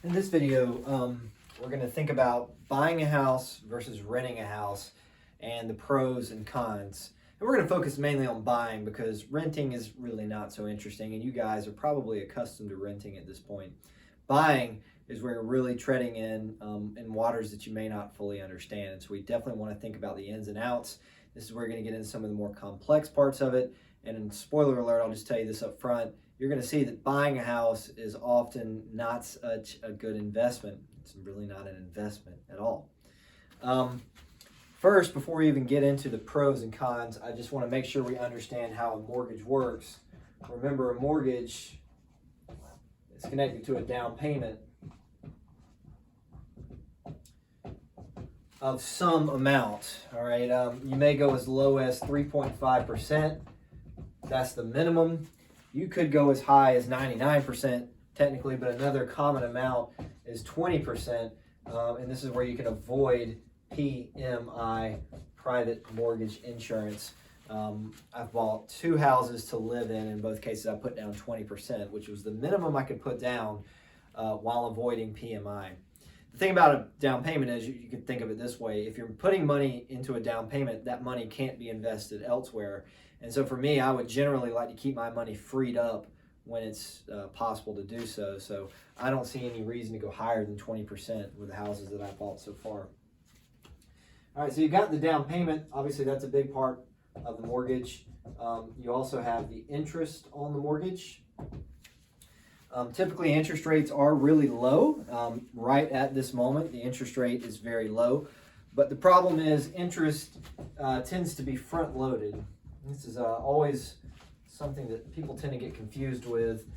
In this video, we're going to think about buying a house versus renting a house and the pros and cons. And we're going to focus mainly on buying because renting is really not so interesting, and you guys are probably accustomed to renting at this point. Buying is where you're really treading in waters that you may not fully understand. And so we definitely want to think about the ins and outs. This is where you're going to get into some of the more complex parts of it. And in spoiler alert, I'll just tell you this up front. You're going to see that buying a house is often not such a good investment. It's really not an investment at all. First, before we even get into the pros and cons, I just want to make sure we understand how a mortgage works. Remember, a mortgage is connected to a down payment of some amount. All right, you may go as low as 3.5%. That's the minimum. You could go as high as 99% technically, but another common amount is 20%, and this is where you can avoid PMI, private mortgage insurance. I've bought 2 houses to live in both cases I put down 20%, which was the minimum I could put down while avoiding PMI. The thing about a down payment is you can think of it this way. If you're putting money into a down payment, that money can't be invested elsewhere. And so for me, I would generally like to keep my money freed up when it's possible to do so. So I don't see any reason to go higher than 20% with the houses that I've bought so far. All right, so you got the down payment. Obviously, that's a big part of the mortgage. You also have the interest on the mortgage. Typically, interest rates are really low. Right at this moment, the interest rate is very low. But the problem is interest tends to be front-loaded. This is always something that people tend to get confused with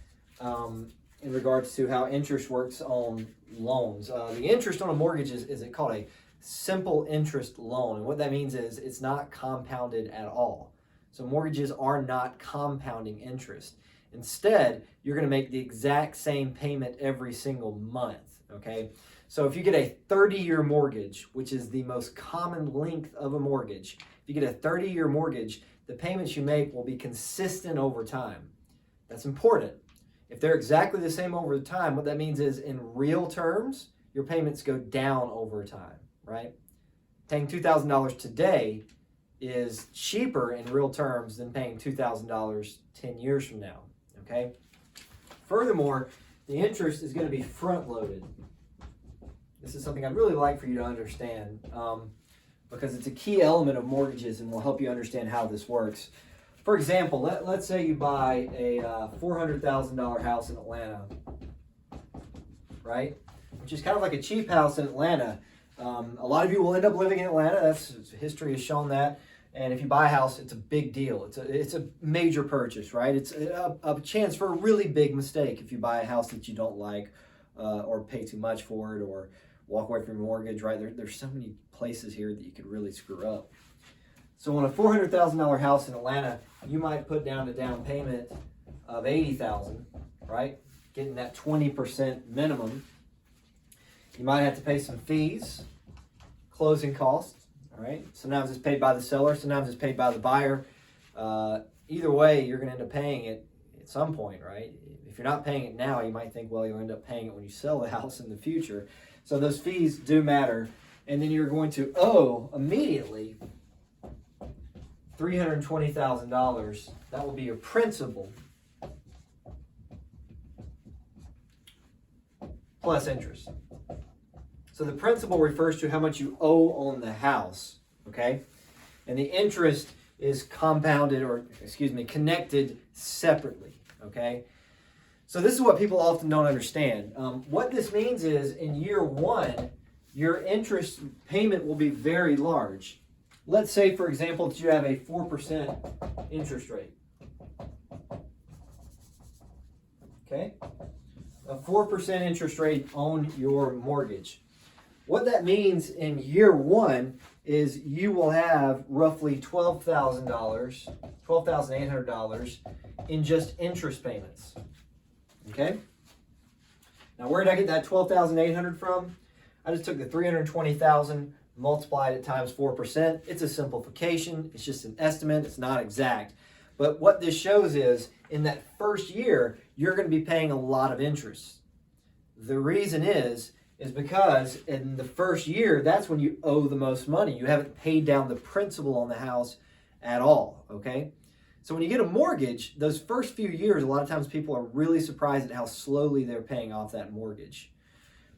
in regards to how interest works on loans. The interest on a mortgage is called a simple interest loan. And what that means is it's not compounded at all. So mortgages are not compounding interest. Instead, you're going to make the exact same payment every single month, okay? So if you get a 30-year mortgage, which is the most common length of a mortgage, if you get a 30-year mortgage, the payments you make will be consistent over time. That's important. If they're exactly the same over time, what that means is in real terms, your payments go down over time, right? Paying $2,000 today is cheaper in real terms than paying $2,000 10 years from now, okay? Furthermore, the interest is going to be front-loaded. This is something I'd really like for you to understand because it's a key element of mortgages and will help you understand how this works. For example, let's say you buy a $400,000 house in Atlanta, right? Which is kind of like a cheap house in Atlanta. A lot of you will end up living in Atlanta. History has shown that. And if you buy a house, it's a big deal. It's a major purchase, right? It's a chance for a really big mistake if you buy a house that you don't like or pay too much for it or walk away from your mortgage, right? There's so many places here that you could really screw up. So on a $400,000 house in Atlanta, you might put down a down payment of $80,000, right? Getting that 20% minimum. You might have to pay some fees, closing costs, all right? Sometimes it's paid by the seller, sometimes it's paid by the buyer. Either way, you're going to end up paying it at some point, right? If you're not paying it now, you might think, well, you'll end up paying it when you sell the house in the future. So those fees do matter. And then you're going to owe immediately $320,000. That will be your principal plus interest. So the principal refers to how much you owe on the house, okay? And the interest is connected separately, okay? So this is what people often don't understand. What this means is in year 1, your interest payment will be very large. Let's say, for example, that you have a 4% interest rate. Okay? A 4% interest rate on your mortgage. What that means in year 1 is you will have roughly $12,800 in just interest payments. Okay? Now, where did I get that $12,800 from? I just took the $320,000, multiplied it times 4%. It's a simplification. It's just an estimate. It's not exact. But what this shows is in that first year, you're going to be paying a lot of interest. The reason is because in the first year, that's when you owe the most money. You haven't paid down the principal on the house at all, okay? So when you get a mortgage, those first few years, a lot of times people are really surprised at how slowly they're paying off that mortgage.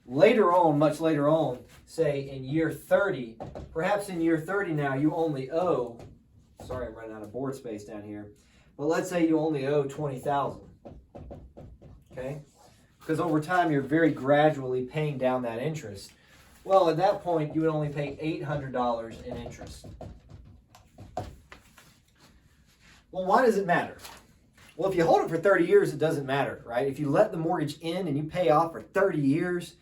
Later on, much later on, say in year 30, perhaps in year 30 now, you only owe, sorry, I'm running out of board space down here, but let's say you only owe $20,000, okay? Because over time, you're very gradually paying down that interest. Well, at that point, you would only pay $800 in interest. Well, why does it matter? Well, if you hold it for 30 years, it doesn't matter, right? If you let the mortgage in and you pay off for 30 years,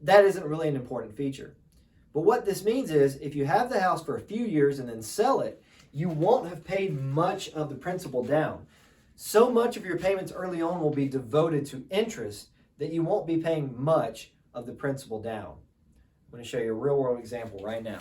that isn't really an important feature. But what this means is if you have the house for a few years and then sell it, you won't have paid much of the principal down. So much of your payments early on will be devoted to interest that you won't be paying much of the principal down. I'm going to show you a real world example right now.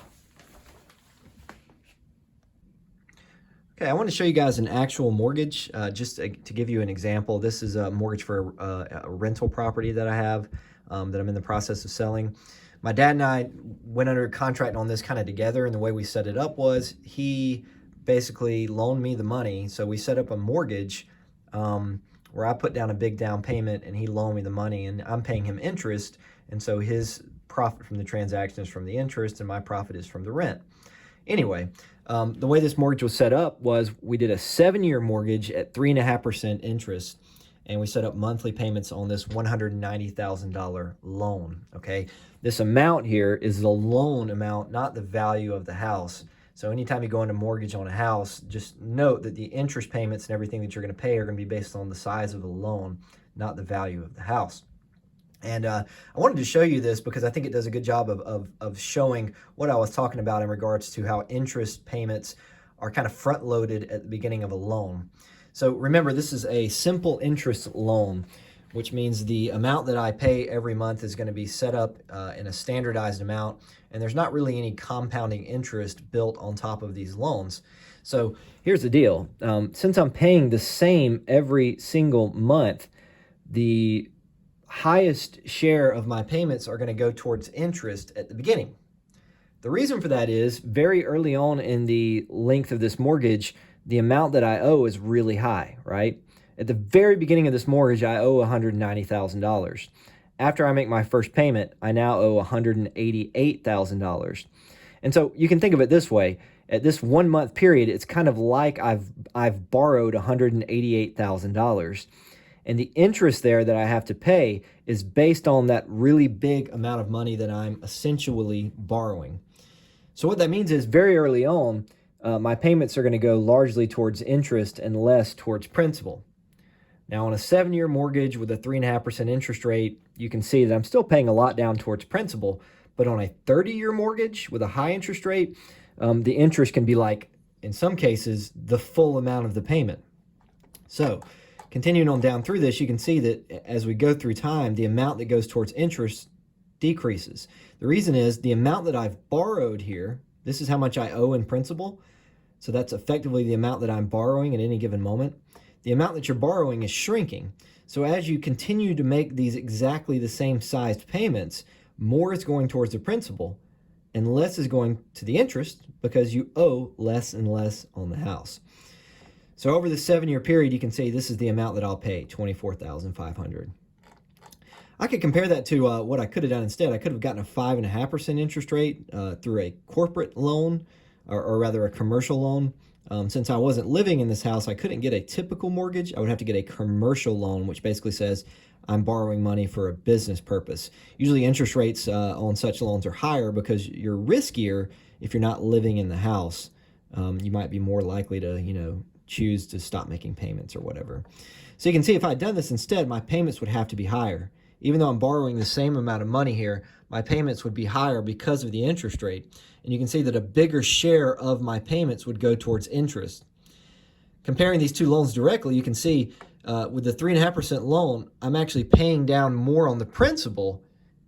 Okay, I want to show you guys an actual mortgage, just to give you an example. This is a mortgage for a rental property that I have that I'm in the process of selling. My dad and I went under contract on this kind of together, and the way we set it up was he basically loaned me the money. So we set up a mortgage where I put down a big down payment and he loaned me the money, and I'm paying him interest. And so his profit from the transaction is from the interest and my profit is from the rent. Anyway, the way this mortgage was set up was we did a 7-year mortgage at 3.5% interest, and we set up monthly payments on this $190,000 loan, okay? This amount here is the loan amount, not the value of the house. So anytime you go into mortgage on a house, just note that the interest payments and everything that you're going to pay are going to be based on the size of the loan, not the value of the house. And I wanted to show you this because I think it does a good job of showing what I was talking about in regards to how interest payments are kind of front-loaded at the beginning of a loan. So remember, this is a simple interest loan, which means the amount that I pay every month is going to be set up in a standardized amount, and there's not really any compounding interest built on top of these loans. So here's the deal. Since I'm paying the same every single month, the highest share of my payments are going to go towards interest at the beginning. The reason for that is very early on in the length of this mortgage, the amount that I owe is really high, right? At the very beginning of this mortgage, I owe $190,000. After I make my first payment, I now owe $188,000. And so you can think of it this way. At this 1 month period, it's kind of like I've borrowed $188,000. And the interest there that I have to pay is based on that really big amount of money that I'm essentially borrowing. So what that means is very early on, my payments are going to go largely towards interest and less towards principal. Now on a 7-year mortgage with a 3.5% interest rate, you can see that I'm still paying a lot down towards principal, but on a 30-year mortgage with a high interest rate, the interest can be like, in some cases, the full amount of the payment. So continuing on down through this, you can see that as we go through time, the amount that goes towards interest decreases. The reason is the amount that I've borrowed here, this is how much I owe in principal. So that's effectively the amount that I'm borrowing at any given moment. The amount that you're borrowing is shrinking. So as you continue to make these exactly the same sized payments, more is going towards the principal and less is going to the interest because you owe less and less on the house. So over the 7-year period, you can see this is the amount that I'll pay, $24,500. I could compare that to what I could have done instead. I could have gotten a 5.5% interest rate through a corporate loan, or rather a commercial loan. Since I wasn't living in this house, I couldn't get a typical mortgage. I would have to get a commercial loan, which basically says I'm borrowing money for a business purpose. Usually interest rates on such loans are higher because you're riskier if you're not living in the house. You might be more likely to, choose to stop making payments or whatever. So you can see if I'd done this instead, my payments would have to be higher. Even though I'm borrowing the same amount of money here, my payments would be higher because of the interest rate. And you can see that a bigger share of my payments would go towards interest. Comparing these two loans directly, you can see with the 3.5% loan, I'm actually paying down more on the principal,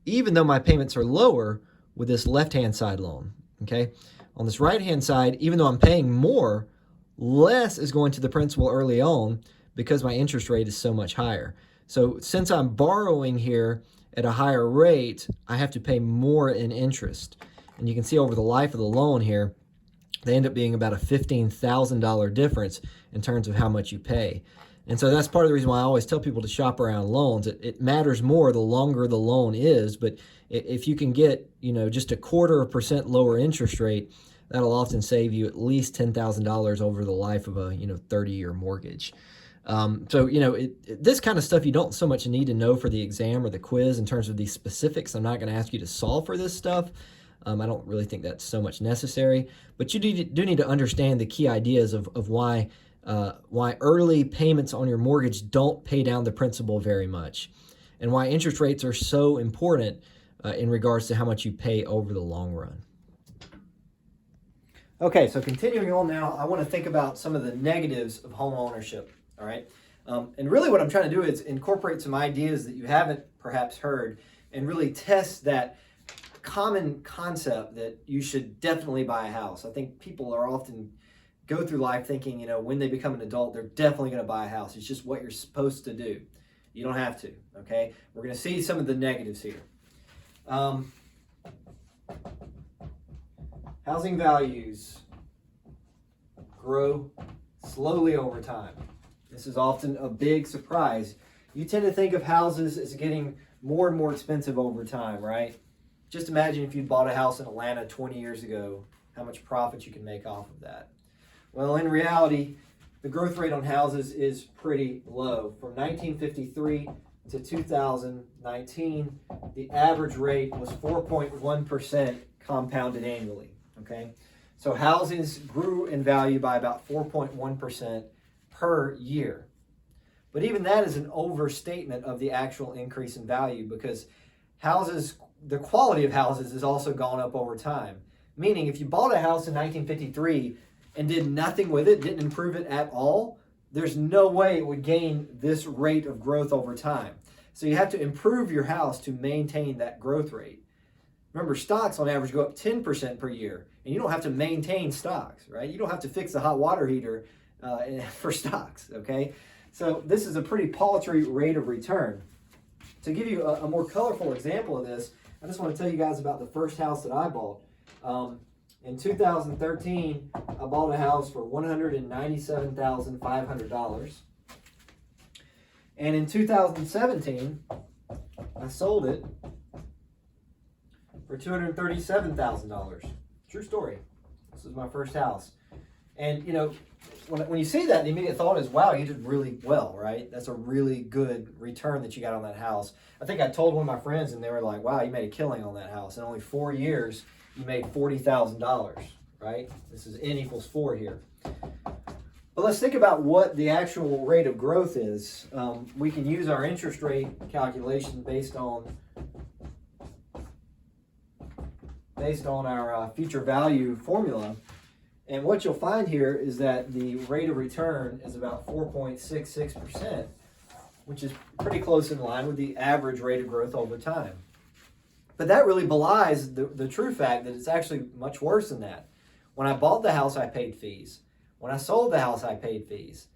even though my payments are lower with this left-hand side loan, okay? On this right-hand side, even though I'm paying more, less is going to the principal early on because my interest rate is so much higher. So since I'm borrowing here at a higher rate, I have to pay more in interest. And you can see over the life of the loan here, they end up being about a $15,000 difference in terms of how much you pay. And so that's part of the reason why I always tell people to shop around loans. It matters more the longer the loan is, but if you can get, just 1/4% lower interest rate, that'll often save you at least $10,000 over the life of a 30-year mortgage. This kind of stuff you don't so much need to know for the exam or the quiz in terms of these specifics. I'm not going to ask you to solve for this stuff. I don't really think that's so much necessary, but you do need to understand the key ideas of why early payments on your mortgage don't pay down the principal very much, and why interest rates are so important in regards to how much you pay over the long run. Okay, so continuing on now, I want to think about some of the negatives of home ownership, all right? And really what I'm trying to do is incorporate some ideas that you haven't perhaps heard and really test that common concept that you should definitely buy a house. I think people are often go through life thinking, when they become an adult, they're definitely going to buy a house. It's just what you're supposed to do. You don't have to, okay? We're going to see some of the negatives here. Housing values grow slowly over time. This is often a big surprise. You tend to think of houses as getting more and more expensive over time, right? Just imagine if you bought a house in Atlanta 20 years ago, how much profit you can make off of that. Well, in reality, the growth rate on houses is pretty low. From 1953 to 2019, the average rate was 4.1% compounded annually, okay? So houses grew in value by about 4.1% per year. But even that is an overstatement of the actual increase in value, because the quality of houses has also gone up over time. Meaning, if you bought a house in 1953 and did nothing with it, didn't improve it at all, there's no way it would gain this rate of growth over time. So you have to improve your house to maintain that growth rate. Remember, stocks on average go up 10% per year, and you don't have to maintain stocks, right? You don't have to fix the hot water heater for stocks, okay? So this is a pretty paltry rate of return. To give you a more colorful example of this, I just want to tell you guys about the first house that I bought. In 2013, I bought a house for $197,500. And in 2017, I sold it for $237,000. True story. This is my first house. And, when you see that, the immediate thought is, wow, you did really well, right? That's a really good return that you got on that house. I think I told one of my friends, and they were like, wow, you made a killing on that house. In only 4 years, you made $40,000, right? This is N equals 4 here. But let's think about what the actual rate of growth is. We can use our interest rate calculation based on our future value formula. And what you'll find here is that the rate of return is about 4.66%, which is pretty close in line with the average rate of growth over time. But that really belies the true fact that it's actually much worse than that. When I bought the house, I paid fees. When I sold the house, I paid fees.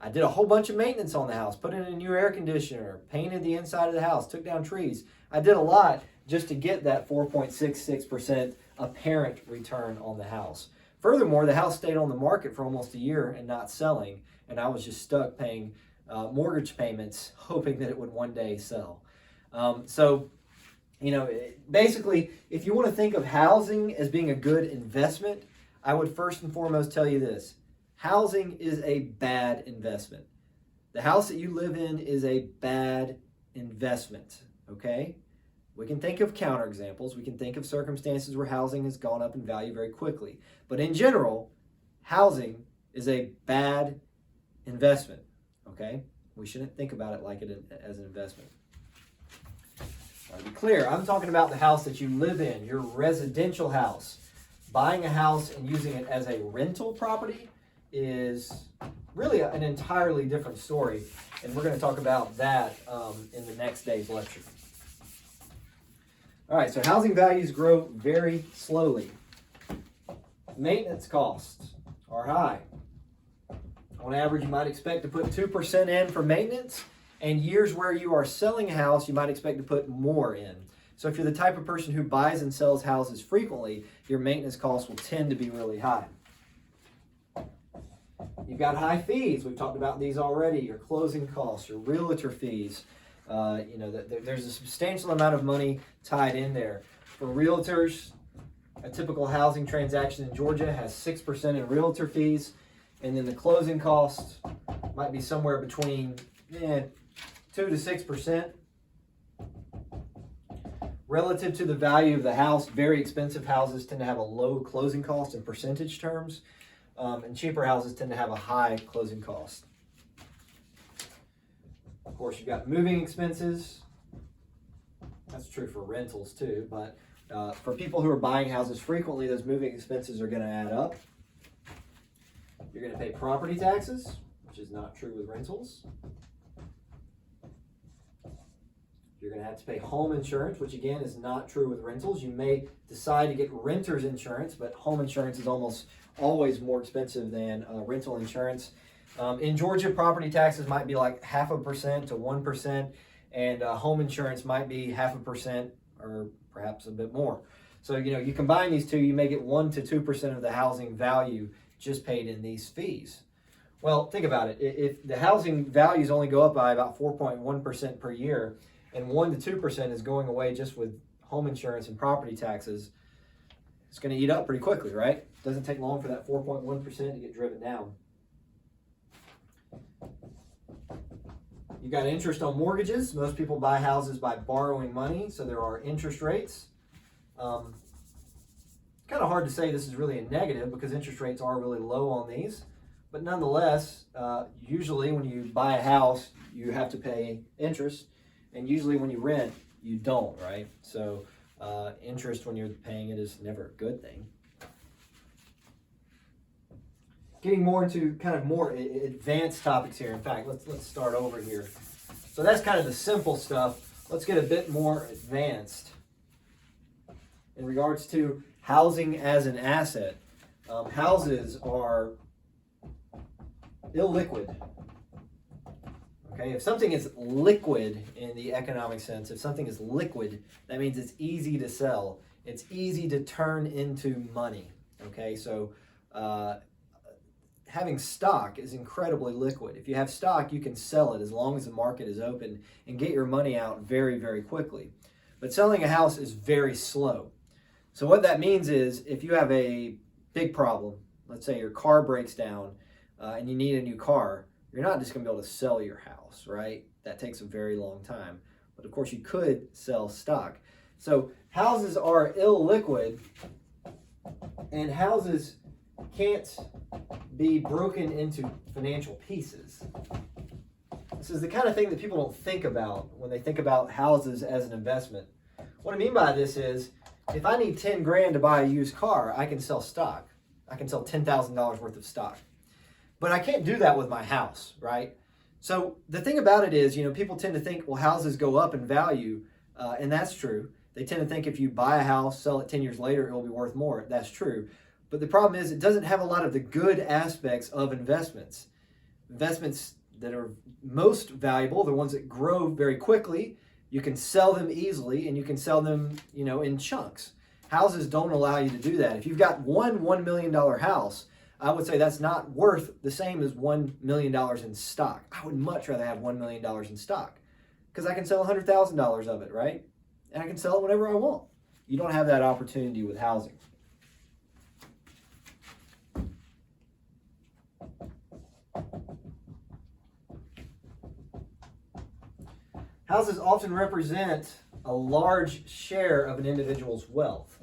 I did a whole bunch of maintenance on the house, put in a new air conditioner, painted the inside of the house, took down trees. I did a lot just to get that 4.66% apparent return on the house. Furthermore, the house stayed on the market for almost a year and not selling, and I was just stuck paying mortgage payments, hoping that it would one day sell. Basically, if you want to think of housing as being a good investment, I would first and foremost tell you this. Housing is a bad investment. The house that you live in is a bad investment, okay? We can think of counterexamples. We can think of circumstances where housing has gone up in value very quickly. But in general, housing is a bad investment, okay? We shouldn't think about it like it as an investment. To be clear, I'm talking about the house that you live in, your residential house. Buying a house and using it as a rental property is really an entirely different story. And we're going to talk about that in the next day's lecture. All right, so housing values grow very slowly. Maintenance costs are high. On average, you might expect to put 2% in for maintenance, And years where you are selling a house, you might expect to put more in. So if you're the type of person who buys and sells houses frequently, your maintenance costs will tend to be really high. You've got high fees. We've talked about these already. Your closing costs, your realtor fees. There's a substantial amount of money tied in there. For realtors, a typical housing transaction in Georgia has 6% in realtor fees, and then the closing costs might be somewhere between 2 to 6%. Relative to the value of the house, very expensive houses tend to have a low closing cost in percentage terms, and cheaper houses tend to have a high closing cost. Of course, you've got moving expenses. That's true for rentals too, but for people who are buying houses frequently, those moving expenses are going to add up. You're going to pay property taxes, which is not true with rentals. You're going to have to pay home insurance, which again is not true with rentals. You may decide to get renter's insurance, but home insurance is almost always more expensive than rental insurance. In Georgia, property taxes might be like 0.5% to 1%, and home insurance might be 0.5% or perhaps a bit more. So, you combine these two, you may get 1 to 2% of the housing value just paid in these fees. Well, think about it. If the housing values only go up by about 4.1% per year, and 1 to 2% is going away just with home insurance and property taxes, it's going to eat up pretty quickly, right? It doesn't take long for that 4.1% to get driven down. You got interest on mortgages. Most people buy houses by borrowing money, so there are interest rates. Kind of hard to say this is really a negative because interest rates are really low on these. But nonetheless, usually when you buy a house, you have to pay interest. And usually when you rent, you don't, right? So interest when you're paying it is never a good thing. Getting more into kind of more advanced topics here. In fact, let's start over here. So that's kind of the simple stuff. Let's get a bit more advanced in regards to housing as an asset. Houses are illiquid. Okay, if something is liquid in the economic sense, if something is liquid, that means it's easy to sell. It's easy to turn into money. Okay, so having stock is incredibly liquid. If you have stock, you can sell it as long as the market is open and get your money out very, very quickly. But selling a house is very slow. So what that means is if you have a big problem, let's say your car breaks down and you need a new car, you're not just going to be able to sell your house, right? That takes a very long time. But of course, you could sell stock. So houses are illiquid, and houses can't be broken into financial pieces. This is the kind of thing that people don't think about when they think about houses as an investment. What I mean by this is, if I need 10 grand to buy a used car, I can sell stock. I can sell $10,000 worth of stock. But I can't do that with my house, right? So the thing about it is, people tend to think, well, houses go up in value, and that's true. They tend to think if you buy a house, sell it 10 years later, it'll be worth more. That's true. But the problem is it doesn't have a lot of the good aspects of investments. Investments that are most valuable, the ones that grow very quickly, you can sell them easily and you can sell them, in chunks. Houses don't allow you to do that. If you've got one $1 million house, I would say that's not worth the same as $1 million in stock. I would much rather have $1 million in stock because I can sell $100,000 of it, right? And I can sell it whenever I want. You don't have that opportunity with housing. Houses often represent a large share of an individual's wealth.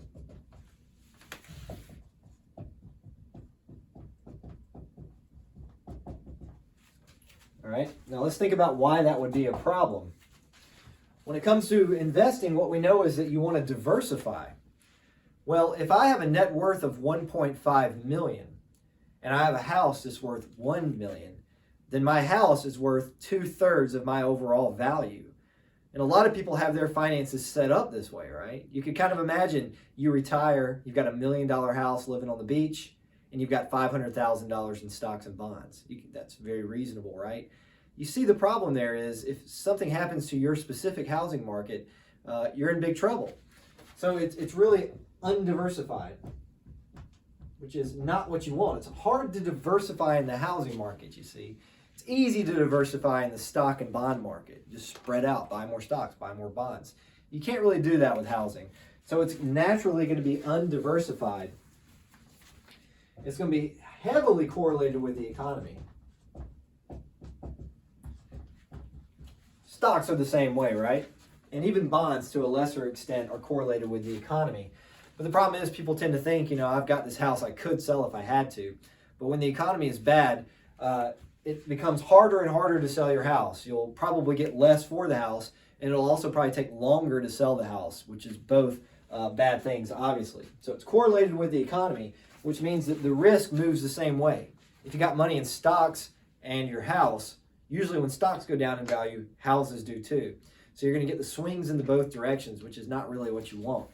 All right, now let's think about why that would be a problem. When it comes to investing, what we know is that you want to diversify. Well, if I have a net worth of 1.5 million and I have a house that's worth 1 million, then my house is worth 2/3 of my overall value. And a lot of people have their finances set up this way, right? You could kind of imagine you retire, you've got $1 million house living on the beach, and you've got $500,000 in stocks and bonds. That's very reasonable, right? you see the problem there is if something happens to your specific housing market, you're in big trouble. So it's really undiversified, which is not what you want. It's hard to diversify in the housing market, you see. It's easy to diversify in the stock and bond market. Just spread out, buy more stocks, buy more bonds. You can't really do that with housing. So it's naturally going to be undiversified. It's going to be heavily correlated with the economy. Stocks are the same way, right? And even bonds, to a lesser extent, are correlated with the economy. But the problem is people tend to think, I've got this house I could sell if I had to. But when the economy is bad, it becomes harder and harder to sell your house. You'll probably get less for the house, and it'll also probably take longer to sell the house, which is both bad things, obviously. So it's correlated with the economy, which means that the risk moves the same way. If you got money in stocks and your house, usually when stocks go down in value, houses do too. So you're going to get the swings into both directions, which is not really what you want.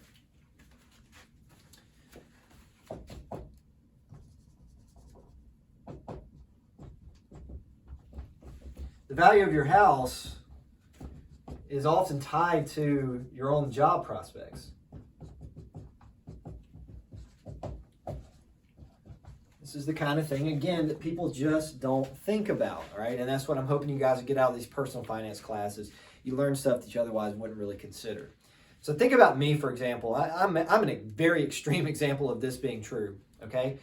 The value of your house is often tied to your own job prospects. This is the kind of thing, again, that people just don't think about, right? And that's what I'm hoping you guys get out of these personal finance classes. You learn stuff that you otherwise wouldn't really consider. So think about me, for example. I'm a very extreme example of this being true, okay?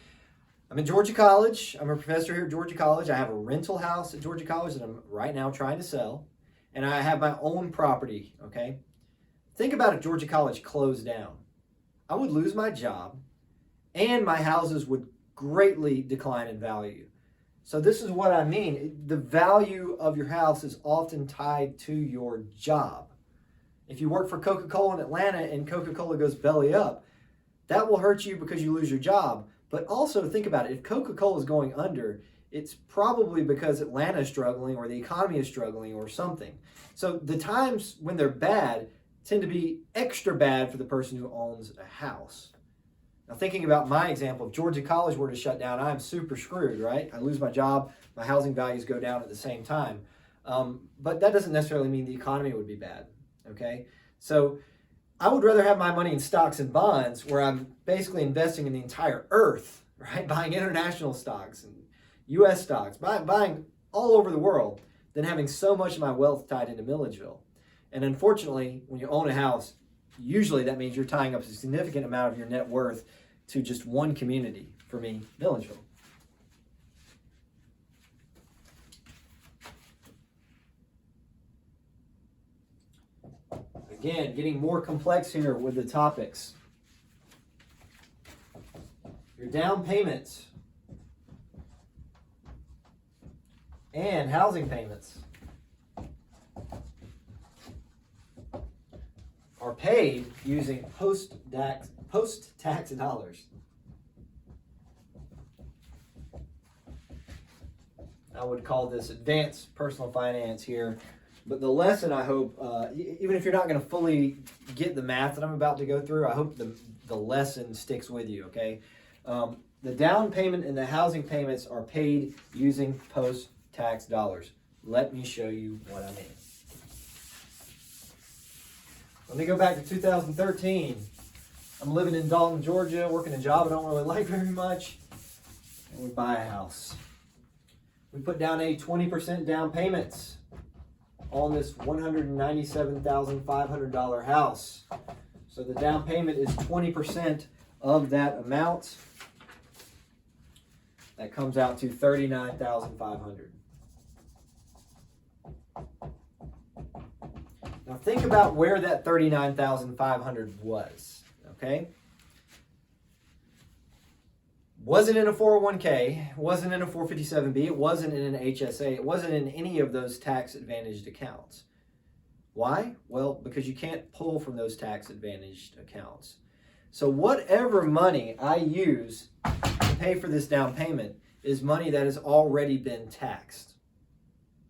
I'm at Georgia College. I'm a professor here at Georgia College. I have a rental house at Georgia College that I'm right now trying to sell. And I have my own property, okay? Think about if Georgia College closed down. I would lose my job, and my houses would greatly decline in value. So this is what I mean. The value of your house is often tied to your job. If you work for Coca-Cola in Atlanta and Coca-Cola goes belly up, that will hurt you because you lose your job. But also think about it. If Coca-Cola is going under, it's probably because Atlanta is struggling or the economy is struggling or something. So the times when they're bad tend to be extra bad for the person who owns a house. Now thinking about my example, if Georgia College were to shut down, I'm super screwed, right? I lose my job, my housing values go down at the same time. But that doesn't necessarily mean the economy would be bad, okay? So I would rather have my money in stocks and bonds where I'm basically investing in the entire earth, right? Buying international stocks and U.S. stocks, buying all over the world, than having so much of my wealth tied into Milledgeville. And unfortunately, when you own a house, usually that means you're tying up a significant amount of your net worth to just one community, for me, Milledgeville. Again, getting more complex here with the topics. Your down payments and housing payments are paid using post-tax dollars. I would call this advanced personal finance here. But the lesson, I hope, even if you're not going to fully get the math that I'm about to go through, I hope the lesson sticks with you, okay? The down payment and the housing payments are paid using post-tax dollars. Let me show you what I mean. Let me go back to 2013. I'm living in Dalton, Georgia, working a job I don't really like very much, and we buy a house. We put down a 20% down payment on this $197,500 house. So the down payment is 20% of that amount. That comes out to $39,500. Now think about where that $39,500 was, okay? Wasn't in a 401k, wasn't in a 457b, it wasn't in an HSA, it wasn't in any of those tax-advantaged accounts. Why? Well, because you can't pull from those tax-advantaged accounts. So whatever money I use to pay for this down payment is money that has already been taxed.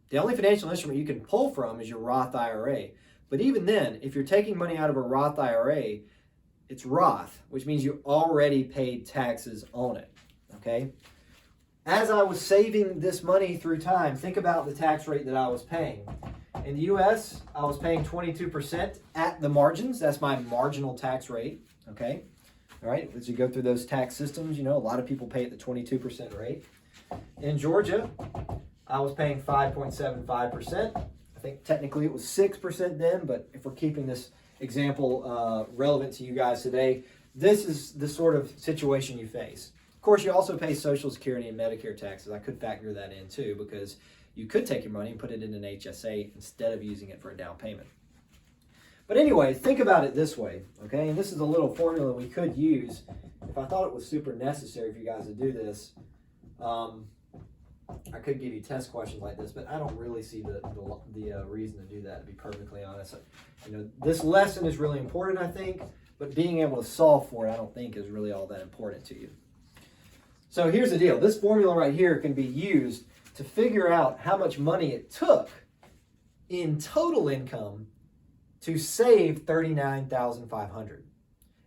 The only financial instrument you can pull from is your Roth IRA. But even then, if you're taking money out of a Roth IRA, it's Roth, which means you already paid taxes on it, okay? as I was saving this money through time, think about the tax rate that I was paying. In the U.S., I was paying 22% at the margins. That's my marginal tax rate, okay? All right, as you go through those tax systems, you know, a lot of people pay at the 22% rate. In Georgia, I was paying 5.75%. I think technically it was 6% then, but if we're keeping this example relevant to you guys today, this is the sort of situation you face. Of course, you also pay Social Security and Medicare taxes. I could factor that in too, because you could take your money and put it in an HSA instead of using it for a down payment. But anyway, think about it this way, okay? And this is a little formula we could use if I thought it was super necessary for you guys to do this. I could give you test questions like this, but I don't really see the reason to do that, to be perfectly honest. You know, this lesson is really important, I think, but being able to solve for it, I don't think is really all that important to you. So here's the deal. This formula right here can be used to figure out how much money it took in total income to save $39,500.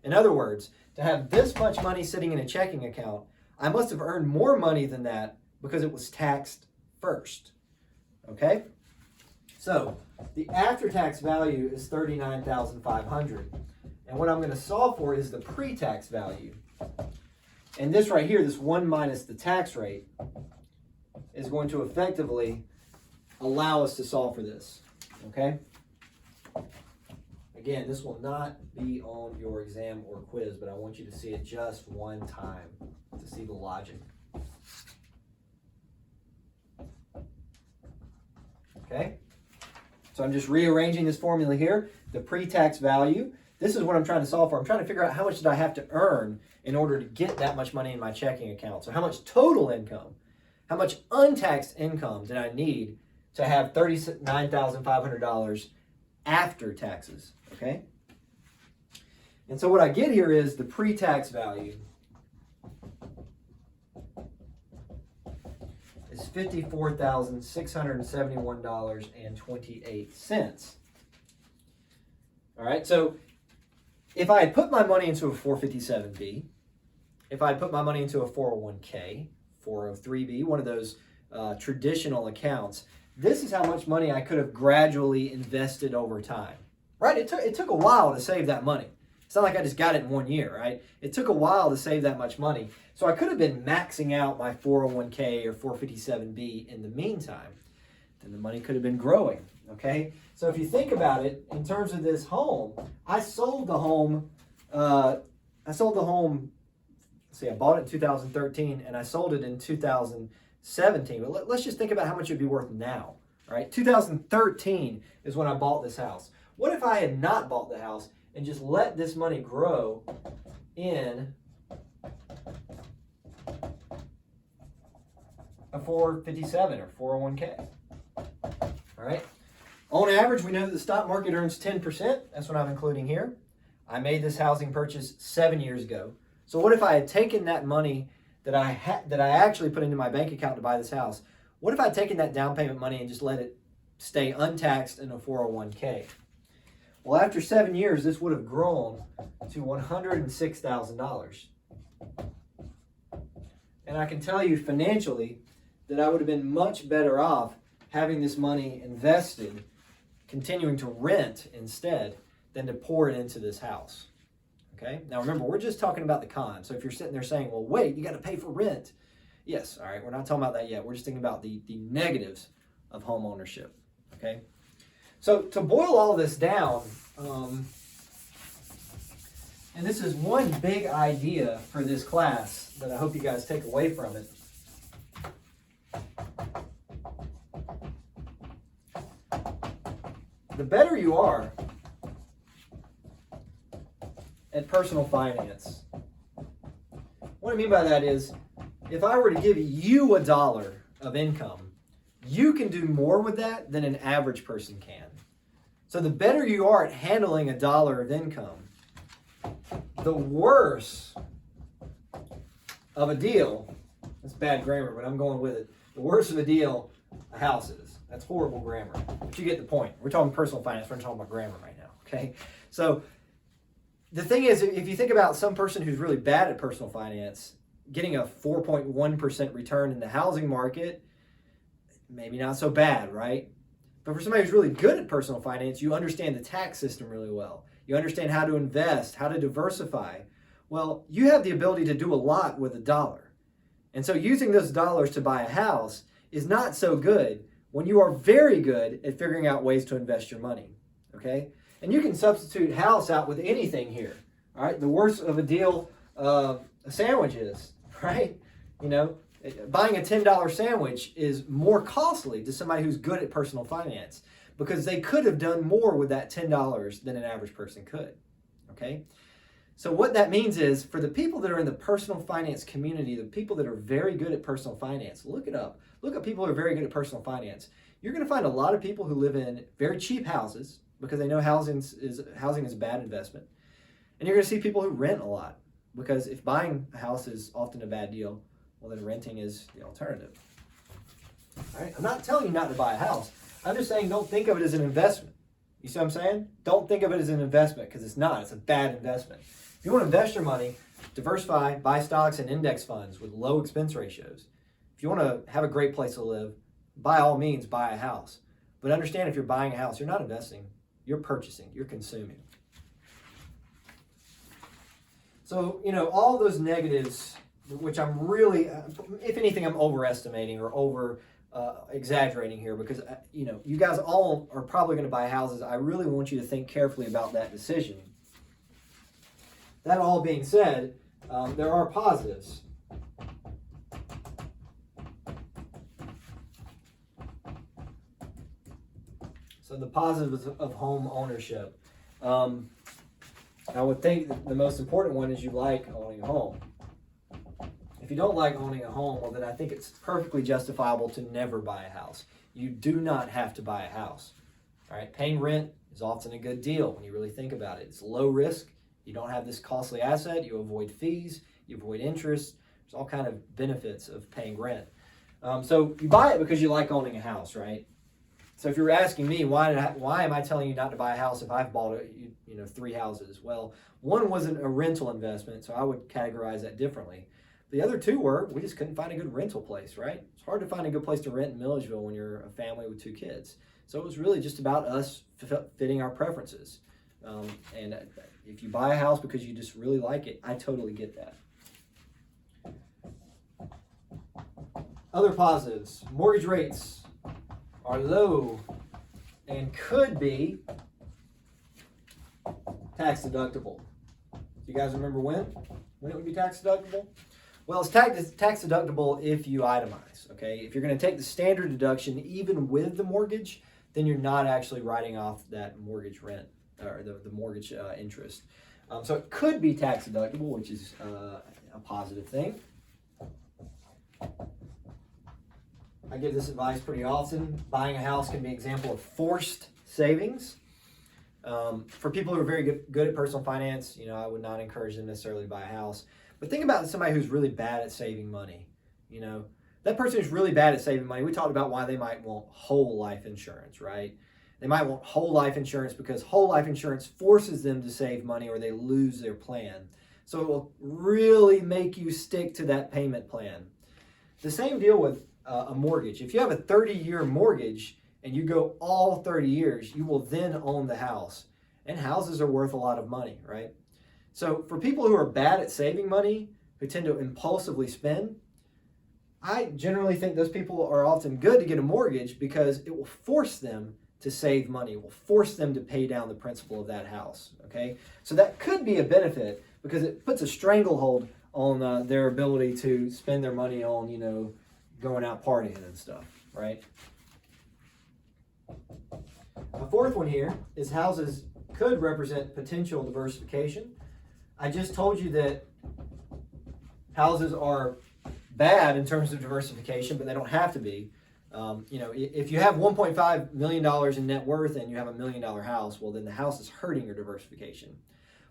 In other words, to have this much money sitting in a checking account, I must have earned more money than that because it was taxed first. Okay? So the after-tax value is $39,500. And what I'm going to solve for is the pre-tax value. And this right here, this 1 minus the tax rate, is going to effectively allow us to solve for this. Okay? Again, this will not be on your exam or quiz, but I want you to see it just one time to see the logic. Okay? So I'm just rearranging this formula here. The pre-tax value. This is what I'm trying to solve for. I'm trying to figure out how much did I have to earn in order to get that much money in my checking account. So how much total income, how much untaxed income did I need to have $39,500 after taxes, okay? And so what I get here is the pre-tax value is $54,671.28. All right, so if I had put my money into a 457B, if I had put my money into a 401k, 403B, one of those traditional accounts, this is how much money I could have gradually invested over time, right? It took a while to save that money. It's not like I just got it in 1 year, right? It took a while to save that much money. So I could have been maxing out my 401k or 457B in the meantime. Then the money could have been growing, okay? So if you think about it, in terms of this home, I sold the home, see, I bought it in 2013 and I sold it in 2017. But let's just think about how much it would be worth now, right? 2013 is when I bought this house. What if I had not bought the house and just let this money grow in a 457 or 401k? All right. On average, we know that the stock market earns 10%. That's what I'm including here. I made this housing purchase 7 years ago. So what if I had taken that money that I actually put into my bank account to buy this house? What if I had taken that down payment money and just let it stay untaxed in a 401k? Well, after 7 years, this would have grown to $106,000. And I can tell you financially that I would have been much better off having this money invested, continuing to rent instead, than to pour it into this house. Okay? Now remember, we're just talking about the cons. So if you're sitting there saying, well, wait, you got to pay for rent. Yes, all right, we're not talking about that yet. We're just thinking about the negatives of home ownership. Okay? So to boil all this down, and this is one big idea for this class that I hope you guys take away from it. The better you are at personal finance. What I mean by that is, if I were to give you $1 of income, you can do more with that than an average person can. So the better you are at handling $1 of income, the worse of a deal, that's bad grammar, but I'm going with it, the worse of a deal a house is. That's horrible grammar, but you get the point. We're talking personal finance, we're not talking about grammar right now, okay? So the thing is, if you think about some person who's really bad at personal finance, getting a 4.1% return in the housing market, maybe not so bad, right? But for somebody who's really good at personal finance, you understand the tax system really well. You understand how to invest, how to diversify. Well, you have the ability to do a lot with $1. And so using those dollars to buy a house is not so good when you are very good at figuring out ways to invest your money, okay? And you can substitute house out with anything here, all right? The worst of a deal a sandwich is, right? You know, buying a $10 sandwich is more costly to somebody who's good at personal finance because they could have done more with that $10 than an average person could, okay? So what that means is for the people that are in the personal finance community, the people that are very good at personal finance, look it up. Look at people who are very good at personal finance. You're going to find a lot of people who live in very cheap houses because they know housing is a bad investment. And you're going to see people who rent a lot because if buying a house is often a bad deal, well, then renting is the alternative. All right? I'm not telling you not to buy a house. I'm just saying don't think of it as an investment. You see what I'm saying? Don't think of it as an investment because it's not. It's a bad investment. If you want to invest your money, diversify, buy stocks and index funds with low expense ratios. If you want to have a great place to live, by all means, buy a house. But understand if you're buying a house, you're not investing. You're purchasing. You're consuming. So, you know, all those negatives, which I'm really, if anything, I'm overestimating or over exaggerating here because, you know, you guys all are probably going to buy houses. I really want you to think carefully about that decision. That all being said, there are positives. So the positives of home ownership. I would think that the most important one is you like owning a home. If you don't like owning a home, well then I think it's perfectly justifiable to never buy a house. You do not have to buy a house. All right, paying rent is often a good deal when you really think about it. It's low risk. You don't have this costly asset. You avoid fees. You avoid interest. There's all kind of benefits of paying rent. So you buy it because you like owning a house, right? So if you're asking me, why am I telling you not to buy a house if I've bought 3 houses? Well, one wasn't a rental investment, so I would categorize that differently. The other 2 were, we just couldn't find a good rental place, right? It's hard to find a good place to rent in Milledgeville when you're a family with 2 kids. So it was really just about us fitting our preferences. And if you buy a house because you just really like it, I totally get that. Other positives, mortgage rates are low and could be tax deductible. Do you guys remember when? When it would be tax deductible? Well, it's tax deductible if you itemize, okay? If you're going to take the standard deduction even with the mortgage, then you're not actually writing off that mortgage rent or the mortgage interest. So it could be tax deductible, which is a positive thing. I give this advice pretty often. Buying a house can be an example of forced savings. For people who are very good at personal finance, you know, I would not encourage them necessarily to buy a house. But think about somebody who's really bad at saving money. You know, that person who's really bad at saving money, we talked about why they might want whole life insurance, right? They might want whole life insurance because whole life insurance forces them to save money or they lose their plan. So it will really make you stick to that payment plan. The same deal with a mortgage. If you have a 30-year mortgage and you go all 30 years, you will then own the house. And houses are worth a lot of money, right? So for people who are bad at saving money, who tend to impulsively spend, I generally think those people are often good to get a mortgage because it will force them to save money. It will force them to pay down the principal of that house, okay? So that could be a benefit because it puts a stranglehold on their ability to spend their money on, you know, going out partying and stuff, right? A fourth one here is houses could represent potential diversification. I just told you that houses are bad in terms of diversification, but they don't have to be. You know, if you have $1.5 million in net worth and you have $1 million house, well, then the house is hurting your diversification.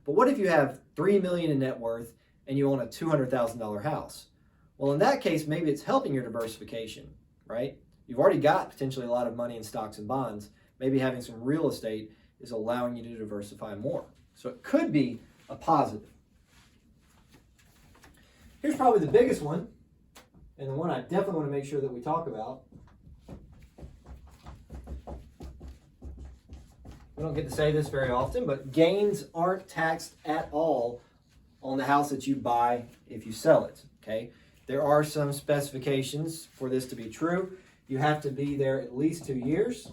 But what if you have $3 million in net worth and you own a $200,000 house? Well, in that case, maybe it's helping your diversification, right? You've already got potentially a lot of money in stocks and bonds. Maybe having some real estate is allowing you to diversify more. So it could be a positive. Here's probably the biggest one, and the one I definitely want to make sure that we talk about. We don't get to say this very often, but gains aren't taxed at all on the house that you buy if you sell it, okay? There are some specifications for this to be true. You have to be there at least 2 years.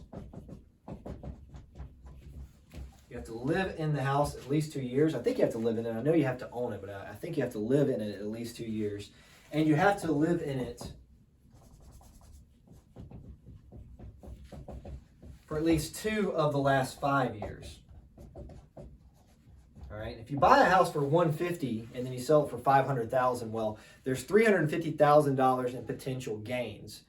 You have to live in the house at least 2 years. I think you have to live in it. I know you have to own it, but I think you have to live in it at least 2 years. And you have to live in it for at least 2 of the last 5 years. All right. If you buy a house for $150 and then you sell it for $500,000, well, there's $350,000 in potential gains.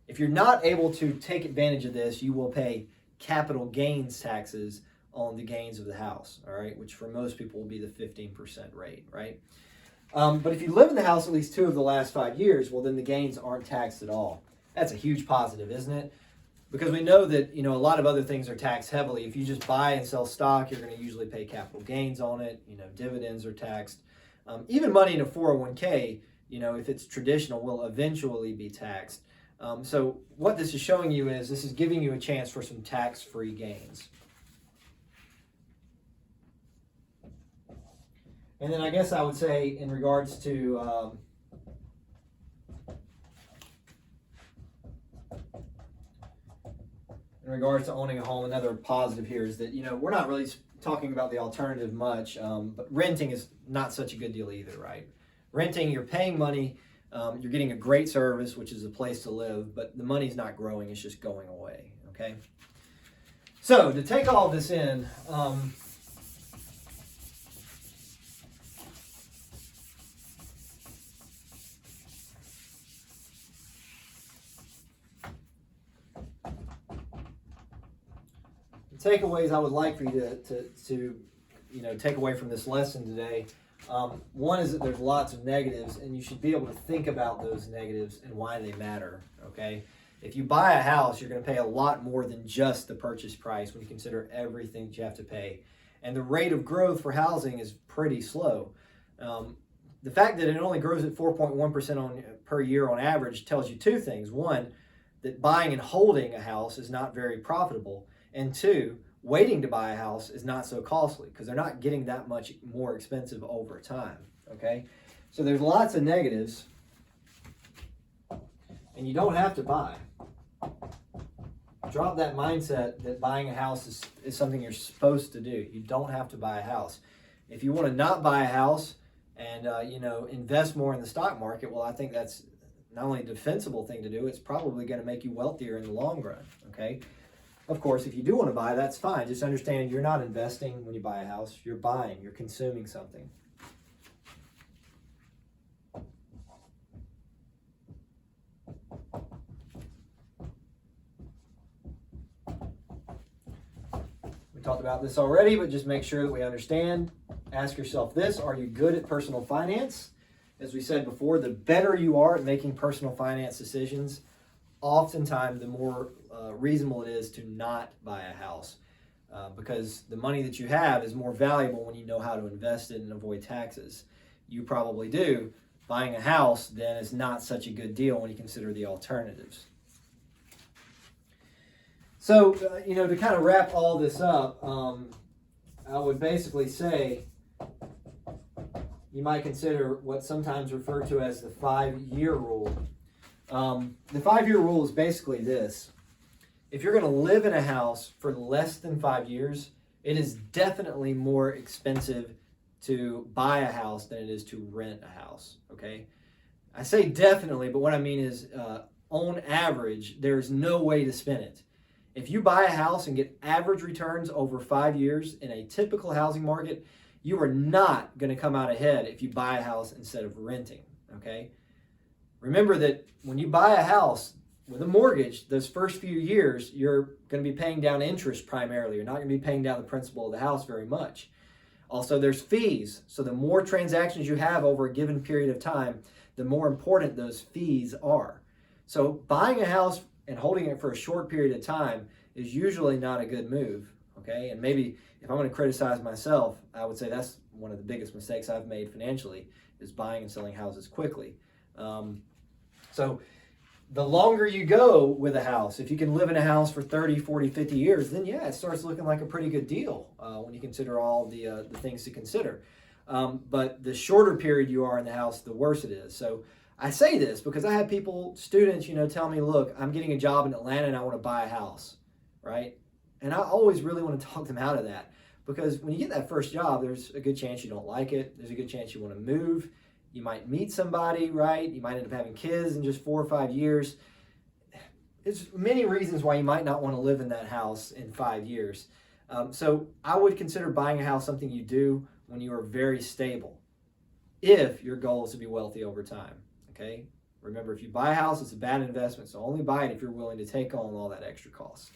If you're not able to take advantage of this, you will pay capital gains taxes on the gains of the house. All right, which for most people will be the 15% rate. Right. But if you live in the house at least 2 of the last 5 years, well, then the gains aren't taxed at all. That's a huge positive, isn't it? Because we know that, a lot of other things are taxed heavily. If you just buy and sell stock, you're going to usually pay capital gains on it. Dividends are taxed. Even money in a 401k, if it's traditional, will eventually be taxed. So what this is showing you is this is giving you a chance for some tax-free gains. And then I guess I would say in regards to owning a home, another positive here is that, we're not really talking about the alternative much, but renting is not such a good deal either, right? Renting, you're paying money, you're getting a great service, which is a place to live, but the money's not growing, it's just going away, okay? So, to take all this in, takeaways I would like for you to take away from this lesson today. One is that there's lots of negatives, and you should be able to think about those negatives and why they matter. Okay, if you buy a house, you're going to pay a lot more than just the purchase price when you consider everything that you have to pay, and the rate of growth for housing is pretty slow. The fact that it only grows at 4.1% per year on average tells you 2 things. One, that buying and holding a house is not very profitable. And 2, waiting to buy a house is not so costly because they're not getting that much more expensive over time, okay? So there's lots of negatives, and you don't have to buy. Drop that mindset that buying a house is something you're supposed to do. You don't have to buy a house. If you want to not buy a house and, invest more in the stock market, well, I think that's not only a defensible thing to do, it's probably going to make you wealthier in the long run, okay? Of course, if you do want to buy, that's fine. Just understand you're not investing when you buy a house. You're buying. You're consuming something. We talked about this already, but just make sure that we understand. Ask yourself this: are you good at personal finance? As we said before, the better you are at making personal finance decisions, oftentimes the more reasonable it is to not buy a house because the money that you have is more valuable when you know how to invest it and avoid taxes. You probably do. Buying a house then is not such a good deal when you consider the alternatives. So, to kind of wrap all this up, I would basically say you might consider what's sometimes referred to as the 5-year rule. The 5-year rule is basically this. If you're going to live in a house for less than 5 years, it is definitely more expensive to buy a house than it is to rent a house, okay? I say definitely, but what I mean is on average, there's no way to spin it. If you buy a house and get average returns over 5 years in a typical housing market, you are not going to come out ahead if you buy a house instead of renting, okay? Remember that when you buy a house with a mortgage, those first few years, you're going to be paying down interest primarily. You're not going to be paying down the principal of the house very much. Also, there's fees. So the more transactions you have over a given period of time, the more important those fees are. So buying a house and holding it for a short period of time is usually not a good move, okay? And maybe if I'm going to criticize myself, I would say that's one of the biggest mistakes I've made financially is buying and selling houses quickly. So the longer you go with a house, if you can live in a house for 30, 40, 50 years, then yeah, it starts looking like a pretty good deal when you consider all the things to consider. But the shorter period you are in the house, the worse it is. So I say this because I have students, tell me, look, I'm getting a job in Atlanta and I want to buy a house, right? And I always really want to talk them out of that, because when you get that first job, there's a good chance you don't like it. There's a good chance you want to move. You might meet somebody, right? You might end up having kids in just 4 or 5 years. There's many reasons why you might not want to live in that house in 5 years. So I would consider buying a house something you do when you are very stable, if your goal is to be wealthy over time, okay? Remember, if you buy a house, it's a bad investment, so only buy it if you're willing to take on all that extra cost.